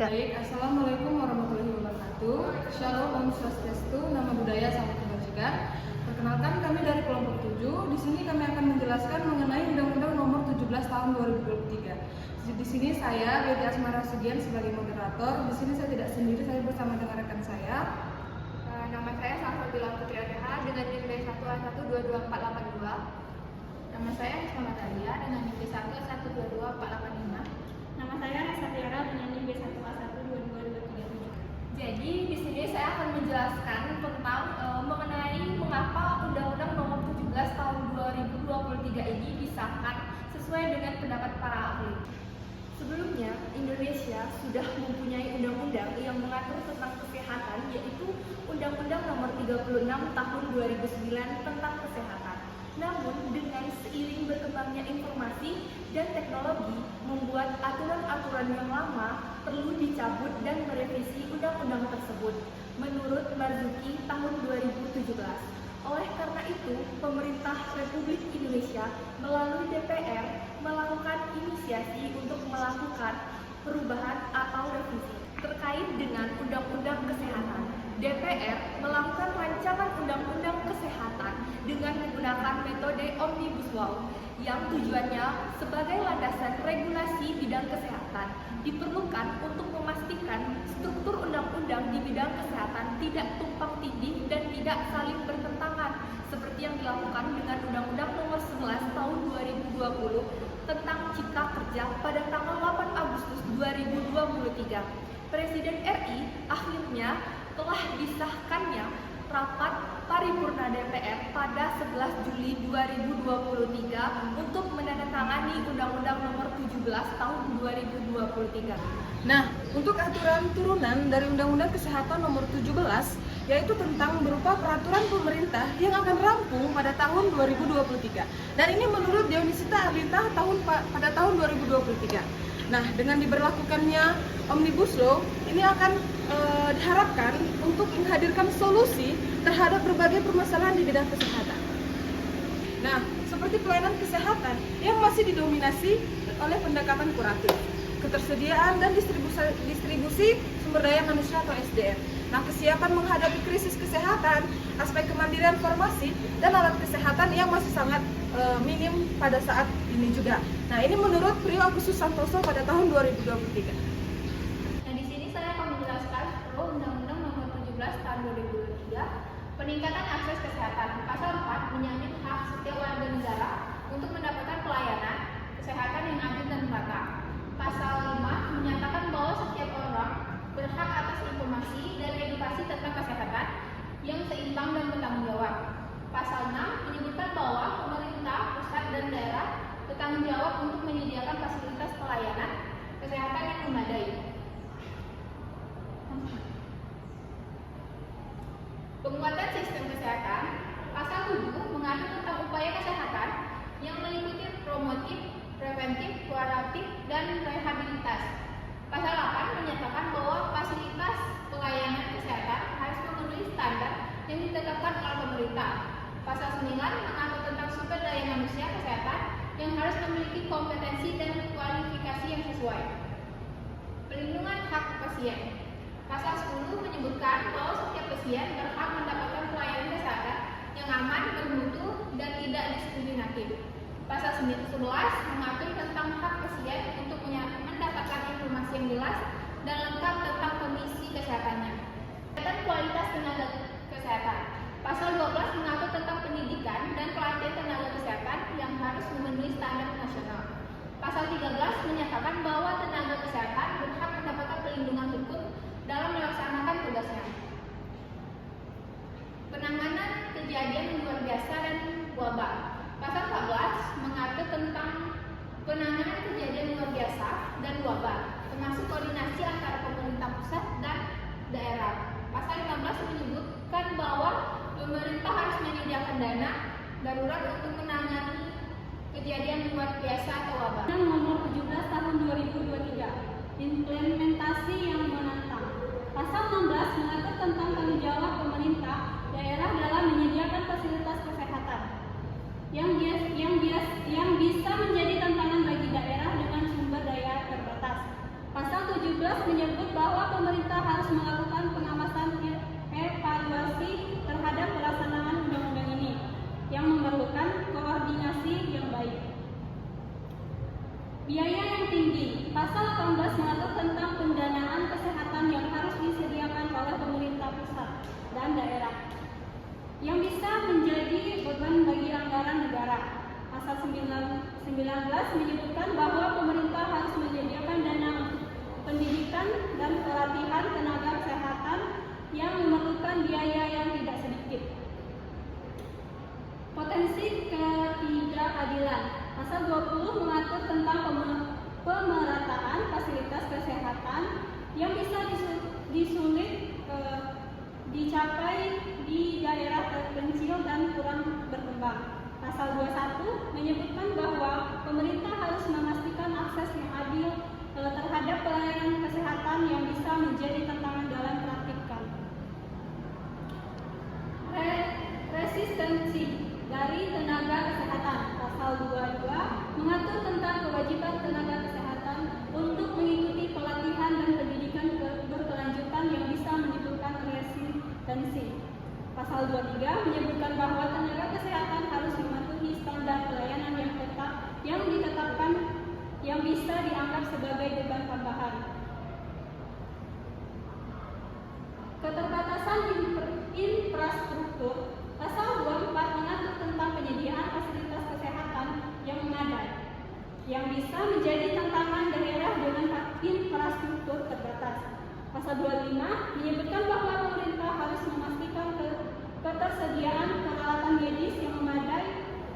Silakan. Baik, Assalamualaikum warahmatullahi wabarakatuh. Shalom, Om Swastiastu, nama budaya salam kebajikan. Perkenalkan, kami dari kelompok 7. Di sini kami akan menjelaskan mengenai Undang-Undang Nomor 17 Tahun 2023. Di sini saya, Betty Asmara Sugian sebagai moderator. Di sini saya tidak sendiri, saya bersama dengan rekan saya. Nama saya Salsabila Putri ADH dengan NIM B1A1222482. Nama saya Risma Natalia dengan NIM B1A1222485. Nama saya Rasa Tiara dengan NIM B1A12223. Jadi di sini saya akan menjelaskan tentang mengenai mengapa Undang-Undang Nomor 17 Tahun 2023 ini disahkan sesuai dengan pendapat para ahli. Sebelumnya, Indonesia sudah mempunyai undang-undang yang mengatur tentang kesehatan, yaitu Undang-Undang Nomor 36 Tahun 2009 tentang kesehatan. Namun, dengan seiring berkembangnya informasi dan teknologi, membuat aturan-aturan yang lama perlu dicabut dan merevisi undang-undang tersebut, menurut Marzuki tahun 2017. Oleh karena itu, pemerintah Republik Indonesia melalui DPR melakukan inisiasi untuk melakukan perubahan atau revisi terkait dengan Undang-Undang Kesehatan. DPR melakukan rancangan Undang-Undang Kesehatan dengan menggunakan metode Omnibus Law yang tujuannya sebagai landasan regulasi bidang kesehatan diperlukan untuk memastikan struktur undang-undang di bidang kesehatan tidak tumpang tindih dan tidak saling bertentangan seperti yang dilakukan dengan Undang-Undang Nomor 11 Tahun 2020 tentang Cipta Kerja pada tanggal 8 Agustus 2023. Presiden RI akhirnya telah disahkannya rapat paripurna DPR pada 11 Juli 2023 untuk menandatangani Undang-Undang Nomor 17 Tahun 2023. Nah, untuk aturan turunan dari Undang-Undang Kesehatan Nomor 17, yaitu tentang berupa peraturan pemerintah yang akan rampung pada tahun 2023. Dan ini menurut Dionisita Arlita pada tahun 2023. Nah, dengan diberlakukannya Omnibus Law, ini akan diharapkan untuk menghadirkan solusi terhadap berbagai permasalahan di bidang kesehatan. Nah, seperti pelayanan kesehatan yang masih didominasi oleh pendekatan kuratif, ketersediaan dan distribusi sumber daya manusia atau SDM. Nah, kesiapan menghadapi krisis kesehatan, aspek kemandirian farmasi, dan alat kesehatan yang masih sangat minim pada saat ini juga. Nah, ini menurut Priyo Agustus Santoso pada tahun 2023. Nah, di sini saya akan menjelaskan pro Undang-Undang Nomor 17 Tahun 2023, peningkatan akses kesehatan. Pasal 4 menyangkut hak setiap warga negara untuk mendapatkan pelayanan kesehatan yang adil dan merata. Pasal 5 menyatakan bahwa setiap orang berhak atas informasi dan edukasi tentang kesehatan yang seimbang dan bertanggung jawab. Pasal 6 menyebutkan bahwa pemerintah, pusat, dan daerah bertanggung jawab untuk menyediakan fasilitas pelayanan kesehatan yang memadai. Penguatan sistem kesehatan. Pasal 7 mengatur tentang upaya kesehatan yang meliputi promotif, preventif, kuratif, dan rehabilitasi. Pasal 8 menyatakan bahwa fasilitas pelayanan kesehatan harus memenuhi standar yang ditetapkan oleh pemerintah. Pasal 9 mengatur tentang sumber daya manusia kesehatan yang harus memiliki kompetensi dan kualifikasi yang sesuai. Pelindungan hak pasien. Pasal 10 menyebutkan bahwa setiap pasien berhak mendapatkan pelayanan kesehatan yang aman, bermutu, dan tidak diskriminatif. Pasal 11 mengatur tentang hak pasien untuk mendapatkan informasi yang jelas dan lengkap tentang kondisi kesehatannya. Dan kualitas tenaga kesehatan. Pasal 12 mengatur tentang pendidikan dan pelatihan tenaga kesehatan yang harus memenuhi standar nasional. Pasal 13 menyatakan bahwa tenaga kesehatan berhak mendapatkan perlindungan hukum dalam melaksanakan tugasnya. Penanganan kejadian luar biasa dan wabah. Pasal 14 mengatur tentang penanganan kejadian luar biasa dan wabah, termasuk koordinasi antara pemerintah pusat dan daerah. Pasal 15 menyebutkan bahwa pemerintah harus menyediakan dana darurat untuk menangani kejadian luar biasa atau wabah. Nomor 17 Tahun 2023, implementasi yang menantang. Pasal 16 mengatur tentang tanggung jawab pemerintah daerah dalam menyediakan fasilitas kesehatan yang bisa menjadi tantangan bagi daerah dengan sumber daya terbatas. Pasal 17 menyebut bahwa menyebutkan bahwa pemerintah harus menyediakan dana untuk pendidikan dan pelatihan tenaga kesehatan yang memerlukan biaya yang tidak sedikit. Potensi ketidakadilan. Pasal 20 mengatur tentang pemerataan fasilitas kesehatan yang bisa disulit dicapai di daerah terpencil dan kurang berkembang. Pasal 21 menyebutkan bahwa pemerintah harus memastikan akses yang adil terhadap pelayanan kesehatan yang bisa menjadi tantangan dalam praktikkan. Resistensi dari tenaga kesehatan. Pasal 22 mengatur tentang kewajiban tenaga kesehatan untuk mengikuti pelatihan dan pendidikan berkelanjutan yang bisa menimbulkan resistensi. Pasal 23 menyebutkan bahwa tenaga kesehatan harus mematuhi standar pelayanan yang ditetapkan yang bisa dianggap sebagai beban tambahan. Keterbatasan infrastruktur. Pasal 24 mengatur tentang penyediaan fasilitas kesehatan yang memadai, yang bisa menjadi tantangan daerah dengan infrastruktur terbatas. Pasal 25 menyebutkan bahwa pemerintah harus memastikan ketersediaan peralatan medis yang memadai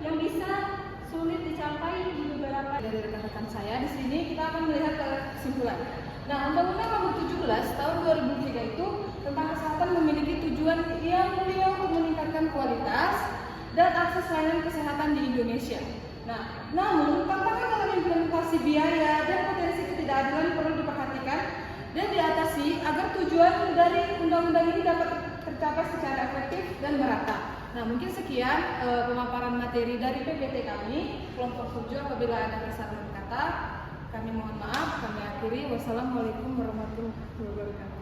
yang bisa sulit dicapai di beberapa. Dari rekan-rekan saya di sini kita akan melihat kesimpulan. Nah, Undang-Undang Nomor 17 Tahun 2003 itu tentang kesehatan memiliki tujuan yang mulia untuk meningkatkan kualitas dan akses layanan kesehatan di Indonesia. Nah, namun tantangan dalam implementasi biaya dan potensi ketidakadilan perlu diperhatikan dan diatasi agar tujuan dari undang-undang ini dapat tercapai secara efektif dan merata. Nah, mungkin sekian pemaparan materi dari PPT kami, kelompok 7. Apabila ada kesalahan kata, kami mohon maaf. Kami akhiri. Wassalamualaikum warahmatullahi wabarakatuh.